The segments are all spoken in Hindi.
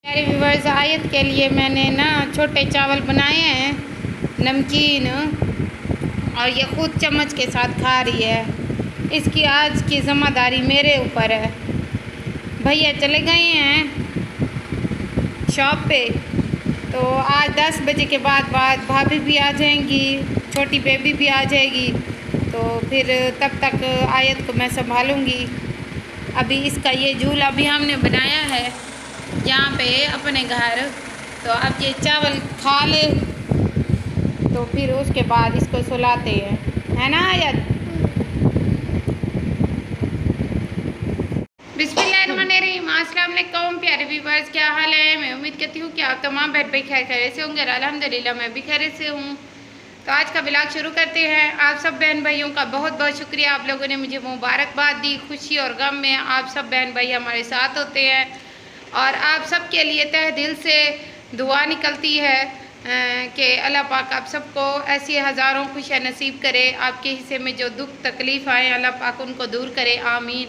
प्यारे व्यूवर्स, आयत के लिए मैंने ना छोटे चावल बनाए हैं, नमकीन, और ये खुद चम्मच के साथ खा रही है। इसकी आज की ज़िम्मेदारी मेरे ऊपर है। भैया चले गए हैं शॉप पे, तो आज 10 बजे के बाद भाभी भी आ जाएंगी, छोटी बेबी भी आ जाएगी, तो फिर तब तक आयत को मैं संभालूंगी। अभी इसका ये झूला भी हमने बनाया है यहाँ पे अपने घर, तो अब ये चावल खा ले तो फिर उसके बाद इसको सुलाते हैं, है ना आयत? बिस्मिल्लाहिर्रहमानिर्रहीम। अस्सलाम वालेकुम प्यारे व्यूअर्स, क्या हाल है? मैं उम्मीद करती हूँ कि आप तमाम बहन भाई खैर से होंगे। अल्हम्दुलिल्लाह मैं भी खैर से हूँ। तो आज का ब्लॉग शुरू करते हैं। आप सब बहन भाइयों का बहुत बहुत शुक्रिया, आप लोगों ने मुझे मुबारकबाद दी। खुशी और गम में आप सब बहन भाई हमारे साथ होते हैं और आप सब के लिए तहे दिल से दुआ निकलती है कि अल्लाह पाक आप सबको ऐसी हज़ारों खुशियाँ नसीब करे। आपके हिस्से में जो दुख तकलीफ़ आए अल्लाह पाक उनको दूर करे, आमीन।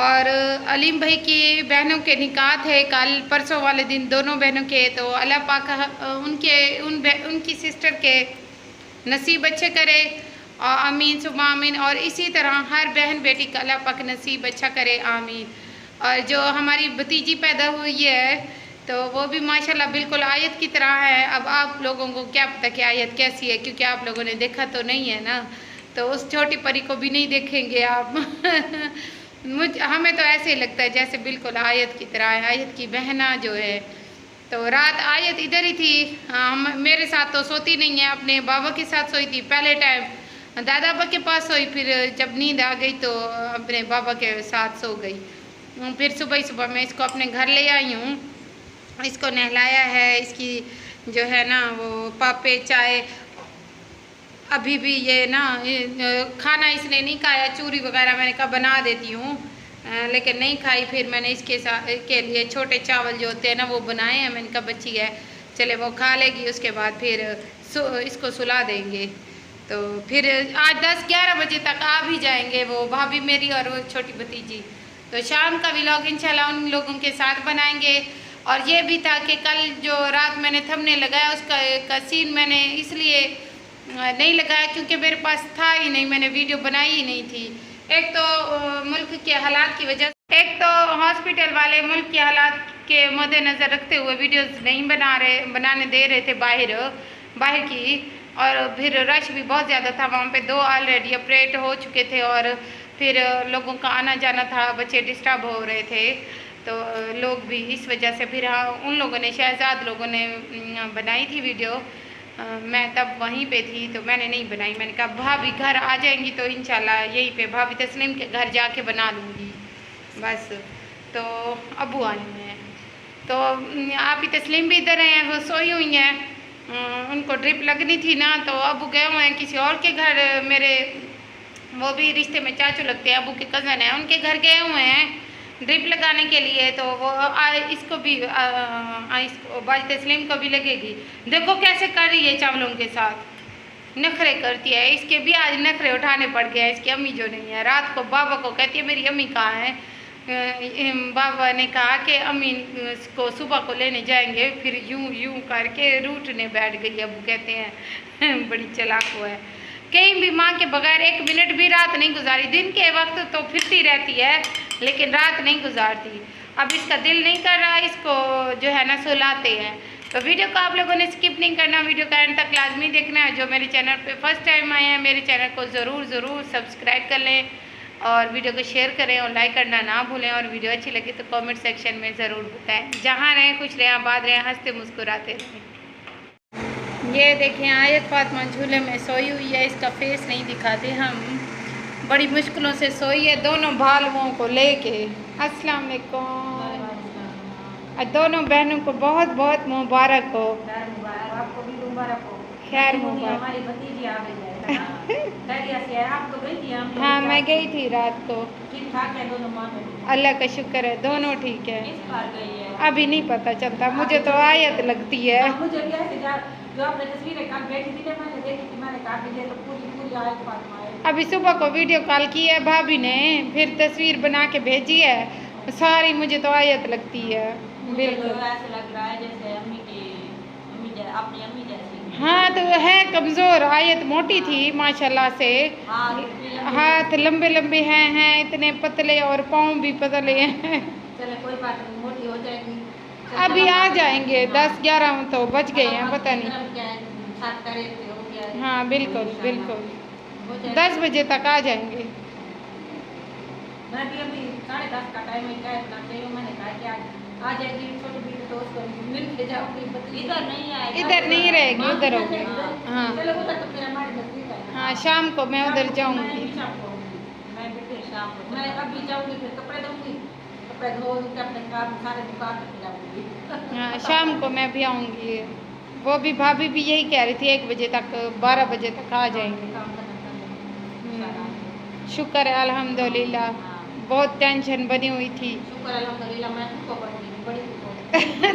और अलीम भाई की बहनों के निकाह थे कल परसों वाले दिन, दोनों बहनों के, तो अल्लाह पाक उनकी सिस्टर के नसीब अच्छे करे, आमीन सुबह आमीन। और इसी तरह हर बहन बेटी का अल्लाह पाक नसीब अच्छा करे, आमीन। और जो हमारी भतीजी पैदा हुई है तो वो भी माशाल्लाह बिल्कुल आयत की तरह है। अब आप लोगों को क्या पता कि आयत कैसी है, क्योंकि आप लोगों ने देखा तो नहीं है ना, तो उस छोटी परी को भी नहीं देखेंगे आप। हमें तो ऐसे ही लगता है जैसे बिल्कुल आयत की तरह है, आयत की बहना जो है। तो रात आयत इधर ही थी, मेरे साथ तो सोती नहीं है, अपने बाबा के साथ सोई थी। पहले टाइम दादा बाबा के पास सोई, फिर जब नींद आ गई तो अपने बाबा के साथ सो गई। फिर सुबह ही सुबह मैं इसको अपने घर ले आई हूँ, इसको नहलाया है। इसकी जो है ना वो पापे चाय, अभी भी ये ना खाना इसने नहीं खाया, चूरी वगैरह मैंने कहा बना देती हूँ, लेकिन नहीं खाई। फिर मैंने इसके साथ के लिए छोटे चावल जो होते हैं ना वो बनाए हैं। मैंने कहा बच्ची है, चले वो खा लेगी, उसके बाद फिर इसको सुला देंगे। तो फिर आज 10-11 बजे तक आ भी जाएंगे वो भाभी मेरी और वो छोटी भतीजी। तो शाम का व्लॉग इंशाल्लाह उन लोगों के साथ बनाएंगे। और ये भी था कि कल जो रात मैंने थंबनेल लगाया उसका सीन मैंने इसलिए नहीं लगाया क्योंकि मेरे पास था ही नहीं, मैंने वीडियो बनाई ही नहीं थी। एक तो मुल्क के हालात की वजह से, एक तो हॉस्पिटल वाले मुल्क के हालात के मद्देनज़र रखते हुए वीडियोस नहीं बनाने दे रहे थे बाहर की। और फिर रश भी बहुत ज़्यादा था वहाँ पे, 2 ऑलरेडी ऑपरेट हो चुके थे और फिर लोगों का आना जाना था, बच्चे डिस्टर्ब हो रहे थे, तो लोग भी इस वजह से फिर उन लोगों ने, शहजाद लोगों ने बनाई थी वीडियो। मैं तब वहीं पे थी तो मैंने नहीं बनाई। मैंने कहा भाभी घर आ जाएंगी तो इंशाल्लाह यहीं पे भाभी तस्लीम के घर जाके बना लूँगी बस। तो अबू आए हुए हैं, तो आप ही तस्लीम भी इधर हैं, वो सोई हुई हैं, उनको ड्रिप लगनी थी ना, तो अबू गए हुए हैं किसी और के घर। मेरे वो भी रिश्ते में चाचू लगते हैं, अबू के कज़न हैं, उनके घर गए हुए हैं ड्रिप लगाने के लिए। तो वो इसको भी इसको बाज तस्लीम को भी लगेगी। देखो कैसे कर रही है चावलों के साथ, नखरे करती है। इसके भी आज नखरे उठाने पड़ गए हैं। इसकी अम्मी जो नहीं है, रात को बाबा को कहती है मेरी अम्मी कहाँ है। बाबा ने कहा कि अम्मी को सुबह को लेने जाएंगे, फिर यूं करके रूठने बैठ गई। अबू कहते हैं बड़ी चालाक हुआ है, कहीं भी माँ के बगैर 1 मिनट भी रात नहीं गुजारी। दिन के वक्त तो फिरती रहती है लेकिन रात नहीं गुजारती। अब इसका दिल नहीं कर रहा, इसको जो है ना सुलाते हैं। तो वीडियो को आप लोगों ने स्किप नहीं करना, वीडियो का एंड तक लाजमी देखना है। जो मेरे चैनल पे फर्स्ट टाइम आए हैं, मेरे चैनल को ज़रूर सब्सक्राइब कर लें और वीडियो को शेयर करें और लाइक करना ना भूलें। और वीडियो अच्छी लगी तो कमेंट सेक्शन में ज़रूर बताएं। जहाँ रहें खुश रहें, आबाद रहें, हंसते मुस्कुराते रहें। ये देखें आयत फातिमा झूले में सोई हुई है, इसका फेस नहीं दिखाते हम, बड़ी मुश्किलों से सोई है दोनों भालुओं को लेके। अस्सलाम वालेकुम, दोनों बहनों को बहुत बहुत मुबारक हो। आपको भी मुबारक हो, खैर मुबारक। हमारी भतीजी आ गई है। आप तो गई थी? हाँ मैं गई थी रात को। ठीक ठाक है दोनों माँ? अल्लाह का शुक्र है दोनों ठीक है। किस बार गई है? अभी नहीं पता चलता, मुझे तो आयत लगती है। मुझे भी ऐसे जो आपने तस्वीरें कल भेजी थी ना, मैंने देखी थी, मैंने कहा कि ये तो पूरी आयत फातिमा है। अभी सुबह को वीडियो कॉल की है भाभी ने, फिर तस्वीर बना के भेजी है सारी, मुझे तो आयत लगती है। बिल्कुल। तो ऐसे लग रहा है जैसे अपनी अम्मी जैसी। हाँ तो है कमज़ोर, आयत मोटी थी माशाल्लाह से, हाथ लंबे लंबे हैं इतने पतले और पाँव भी पतले हैं। चले कोई बात नहीं, मोटी हो जाएगी। अभी आ जाएंगे 10-11 तो बच गए हैं, पता नहीं। हाँ बिल्कुल बिल्कुल, 10 बजे तक आ जाएंगे। मैं भी अभी 10:30 का टाइम है, क्या इतना चाहिए, मैंने कहा कि आ जाएगी छोटी बेटी तो उसको मिल के जाओगी। इधर नहीं आएगी, इधर नहीं रहेगी, उधर होगी। हाँ चलो उधर तो फिर हमारे नजदीक है। हाँ शाम को मैं उधर जाऊंगी। मैं भी फिर शाम को, मैं अभी जाऊंगी फिर कपड़े धोऊंगी, कपड़े धो के अपने काम सारे दुकान पे जाऊंगी। हाँ शाम को मैं भी आऊंगी। वो भी भाभी भी यही कह रही थी 1 बजे तक 12 बजे तक आ जाएंगे। शुक्र है अल्हम्दुलिल्लाह, बहुत टेंशन बनी हुई थी। शुक्र अल्हम्दुलिल्लाह, मैं फूफा बन गई, बड़ी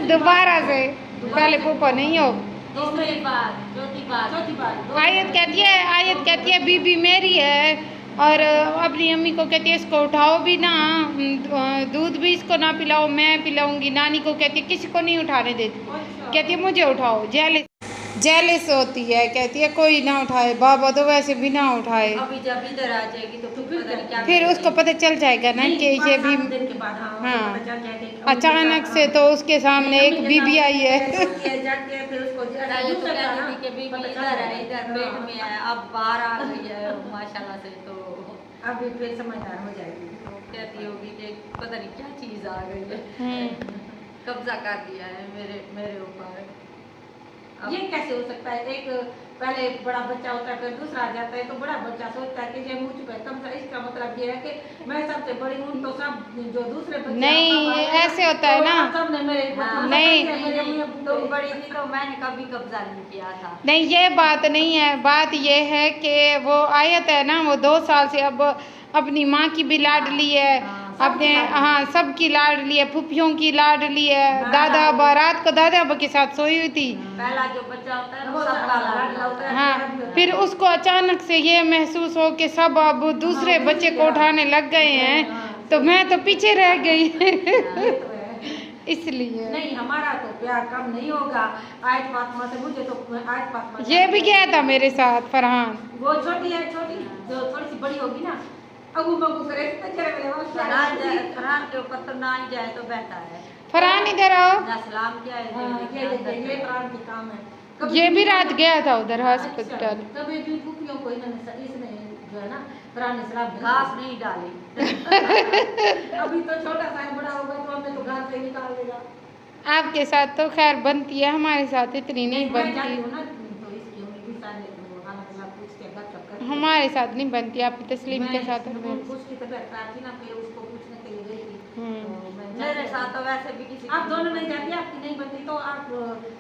दोबारा से, पहले फूफा नहीं हो। चौथी बार आयत कहती है बीबी मेरी है, और अपनी अम्मी को कहती है इसको उठाओ भी ना, दूध भी इसको ना पिलाओ, मैं पिलाऊंगी। नानी को कहती है किसी को नहीं उठाने देती, कहती है मुझे उठाओ। जेलिस होती है, कहती है कोई ना उठाए, बाबा तो वैसे भी ना उठाए। अभी जब इधर आ जाएगी तो फिर उसको पता चल जाएगा ना कि ये भी, हाँ अचानक से तो उसके सामने एक बीबी आई है। इधर पेट में है, अब बाहर आ गई है माशाल्लाह से, तो अभी फिर समझदार हो जाएगी। तो कहती होगी कि पता नहीं क्या चीज आ गई है, कब्जा कर दिया है मेरे ऊपर। ये कैसे हो सकता है? एक पहले बड़ा बच्चा होता है, फिर दूसरा आ जाता है, तो बड़ा बच्चा सोचता है कि ये मुझ पे कब्जा। इसका मतलब ये है कि मैं सबसे बड़ी हूँ, तो सब जो दूसरे बच्चे नहीं ऐसे होता है ना, नहीं तुम बड़ी थी तो मैंने कभी कब्जा नहीं किया था। नहीं ये बात नहीं है, बात ये है कि वो आयत है ना, वो 2 साल से अब अपनी माँ की भी लाडली है, अपने हाँ सबकी लाडली है, फूफियों की लाडली है। दादा बारात को दादा के साथ सोई हुई थी। पहला जो बच्चा होता है वो सबका लाडला होता है। हाँ फिर उसको अचानक से ये महसूस हो कि सब अब दूसरे बच्चे को उठाने लग गए हैं, तो मैं तो पीछे रह गई। इसलिए नहीं, हमारा तो प्यार कम नहीं होगा आयत फातिमा से। मुझे तो आयत फातिमा ये भी गया था मेरे साथ फरहान। वो छोटी है, छोटी जो थोड़ी सी बड़ी होगी ना, अबू बबू करे तो फरहान के ऊपर तो ना ही जाए तो बेहतर है। फरहान इधर आओ, सलाम क्या है, ये फरहान के काम है। ये भी रात गया था उधर हॉस्पिटल। कभी भी फूफियों को इसने जो है ना फरहान ने सलाम घास नहीं डाली। अभी तो छोटा सा बड़ा होगा तो हमें तो घास से निकाल देगा। आपके साथ तो खैर बनती है, हमारे साथ इतनी नहीं बनती। हमारे साथ नहीं बनती, आपकी तस्लीम के साथ। मेरे साथ तो वैसे भी किसी आप दोनों नहीं जाती, आपकी नहीं बनती तो आप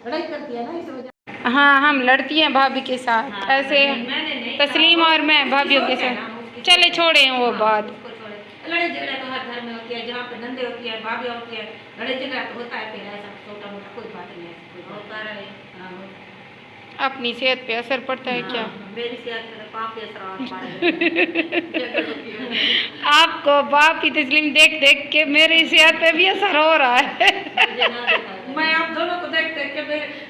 लड़ाई करती है ना, इस वजह। हाँ हम लड़ती हैं भाभी के साथ ऐसे, तस्लीम और मैं भाभीयों के साथ। चले छोड़े वो बात। लड़ाई झगड़ा तो हर घर में होती है, जहाँ पे नंदे होती है, भाभी होती है, लड़ाई झगड़ा तो होता है। फिर ऐसा छोटा मोटा कोई बात नहीं है, होता रहे। अपनी सेहत पे असर पड़ता है क्या? मेरी सेहत पे काफी असर आपको बाप की तस्लीम देख देख के मेरी सेहत पे भी असर हो रहा है। मैं आप दोनों को देख देख के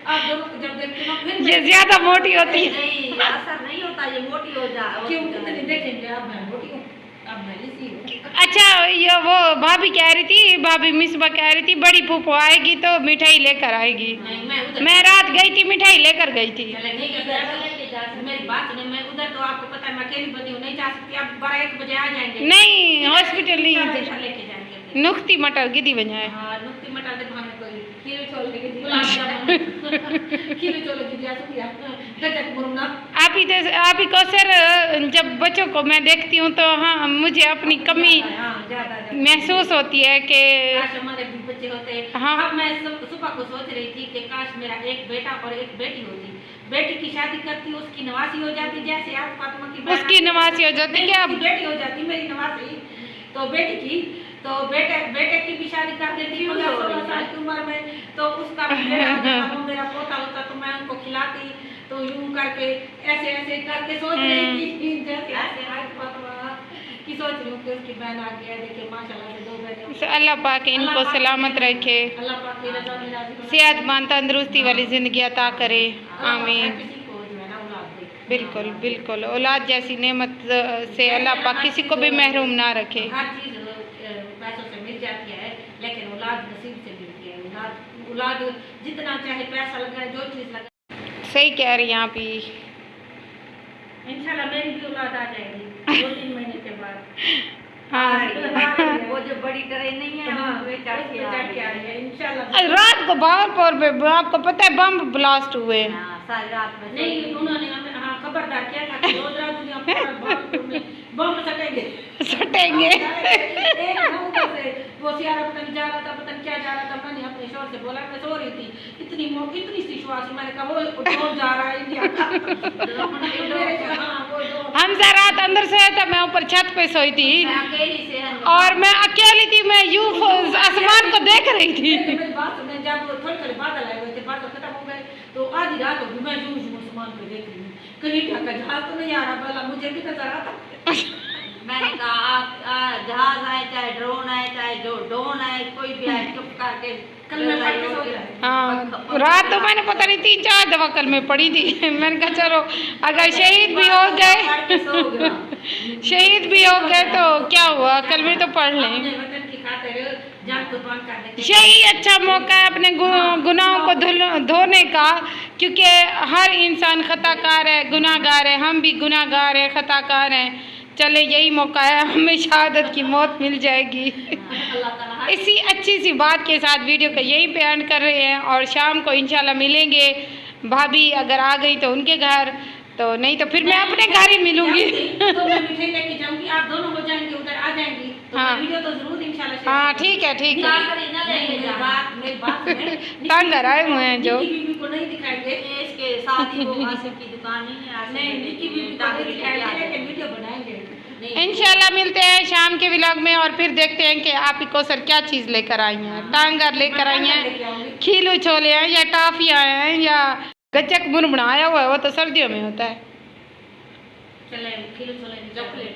आप दोनों को जब देखती हूँ फिर ये ज्यादा मोटी होती है। नहीं असर नहीं होता, ये मोटी हो जा। क्यों कितनी देखेंगे आप, मैं मोटी हूँ, अब मैं इसी हूँ। अच्छा ये वो भाभी कह रही थी, भाभी मिसबा कह रही थी बड़ी फूफो आएगी तो मिठाई लेकर आएगी। मैं रात गई थी, मिठाई लेकर गई थी। मेरी बात नहीं, मैं उधर तो आपको पता है मैं अकेली बनी हूँ, नहीं जा सकती। आप 12-1 बजे आ जाएंगे। नहीं हॉस्पिटल नहीं, लेके जाएंगे। नुक्ती मटर गिदी बजाए। हाँ नुक्ती मटर दे भाने कोई खीर छोड़ लेके गुलाब जामुन खीर छोड़ लेके जा सकती है गजक मुरना। आप ही को सर, जब बच्चों को मैं देखती हूँ तो हाँ मुझे अपनी कमी महसूस होती है कि काश हमारे भी बच्चे होते। हाँ अब मैं सुबह को सोच रही थी कि काश मेरा एक बेटा और एक बेटी होती। बेटी की शादी करती, उसकी नवासी हो जाती, जैसे आज फातिमा की उसकी नवासी हो जाती, क्या बेटी हो जाती मेरी नवासी, तो बेटी की तो बेटे की भी शादी कर देती 15-16 साल की उम्र में, तो उसका भी मेरा पोता होता तो मैं उनको खिलाती। तो यूं करके ऐसे ऐसे करके सोच रही थी जैसे कि सोच रही हूँ कि उसकी बहन आ गया, देखिए माशाल्लाह से 2 बहनें। अल्लाह पाक इनको सलामत रखे, अल्लाह पाक की रज़ा में राज़ी बनाए। सेहतमंद तंदुरुस्ती वाली ज़िंदगी अता करे, आमीन। किसी को जो है ना औलाद दे। बिल्कुल बिल्कुल, औलाद जैसी नेमत से अल्लाह पाक किसी को भी महरूम ना रखे। हर चीज़ पैसों से मिल जाती है, लेकिन औलाद नसीब से मिलती है। औलाद जितना चाहे पैसा लगाए, जो चीज़ लगाए। सही कह रही हैं आप ही। इंशाल्लाह मेरी भी औलाद आ जाएगी 2-3 महीने के बाद। हाँ वो जो बड़ी ट्रेन नहीं है, हाँ, वो चढ़ के आ रही है इंशाल्लाह। रात को भागलपुर पे आपको पता है बम ब्लास्ट हुए? सारी रात में नहीं, उन्होंने हमें हाँ खबरदार किया था कि रोज रात दुनिया भागलपुर में बम सटेंगे। एक नंबर से वो सियारा पता नहीं जा रहा था, पता नहीं क्या जा रहा था। मैंने अपने शोर से बोला, मैं सो रही थी, इतनी सी श्वास, मैंने कहा वो ड्रोन जा रहा है इंडिया का। हम रात अंदर से था, मैं ऊपर छत पे सोई थी और मैं अकेली थी, मैं यूं आसमान को देख रही थी। मेरी बात सुनने, जब थोड़े बादल आए हुए थे, बादल खत्म हो गए तो आधी रात हो गई, मैं यूं आसमान पे देख रही हूँ, कहीं ढका जहाज तो नहीं आ रहा, बोला मुझे भी नजर आता। मैंने कहा आप जहाज आए, चाहे ड्रोन आए, चाहे जो ड्रोन आए, कोई भी आए, चुप करके कल में पढ़ के सो जाए। हाँ रात तो मैंने पता नहीं 3-4 दफा कल में पढ़ी थी। मैंने कहा चलो अगर शहीद भी हो गए तो क्या हुआ, कल में तो पढ़ लें। यही अच्छा मौका है अपने गुनाहों को धोने का, क्योंकि हर इंसान खताकार है, गुनाहगार है, हम भी गुनाहगार है, खताकार हैं। चले यही मौका है, हमें शहादत की मौत मिल जाएगी। इसी अच्छी सी बात के साथ वीडियो का यहीं पे एंड कर रहे हैं और शाम को इंशाल्लाह मिलेंगे। भाभी अगर आ गई तो उनके घर, तो नहीं तो फिर मैं अपने घर ही मिलूंगी। तो मैं मिठाई लेके जाऊंगी, आप दोनों हो जाएंगे, उधर आ जाएंगी तो हाँ वीडियो तो जरूर इंशाल्लाह। हाँ ठीक है ठीक है। मेरी बात तंग आए हुए हैं जो बीबी को नहीं दिखाएंगे, इसके साथ ही वो आसिफ की दुकान नहीं, निक्की बीबी को नहीं दिखाएंगे, लेकिन वीडियो बनाएंगे इंशाल्लाह। मिलते हैं शाम के व्लॉग में और फिर देखते हैं कि आप कोसर क्या चीज़ लेकर आई हैं। टांगर लेकर आई हैं, खीलू छोले हैं या टाफियाँ हैं या गचक मुरमुरा आया हुआ है, वो तो सर्दियों में होता है।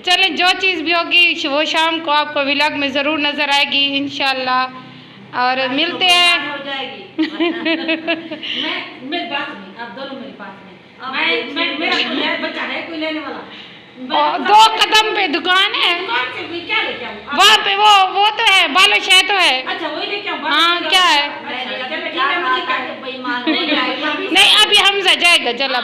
चले जो चीज़ भी होगी वो शाम को आपको व्लॉग में ज़रूर नज़र आएगी इंशाल्लाह। और मिलते हैं। मेरी बात नहीं, आप दोनों मेरी बात नहीं, मेरा बच्चा है कोई लेने वाला, 2 कदम पे दुकान है, क्या लेके आऊँ वहाँ पे वो तो है, बालो शाह तो है। अच्छा वही लेके आऊँ। हाँ क्या है, नहीं नहीं अभी हमजा जाएगा चला।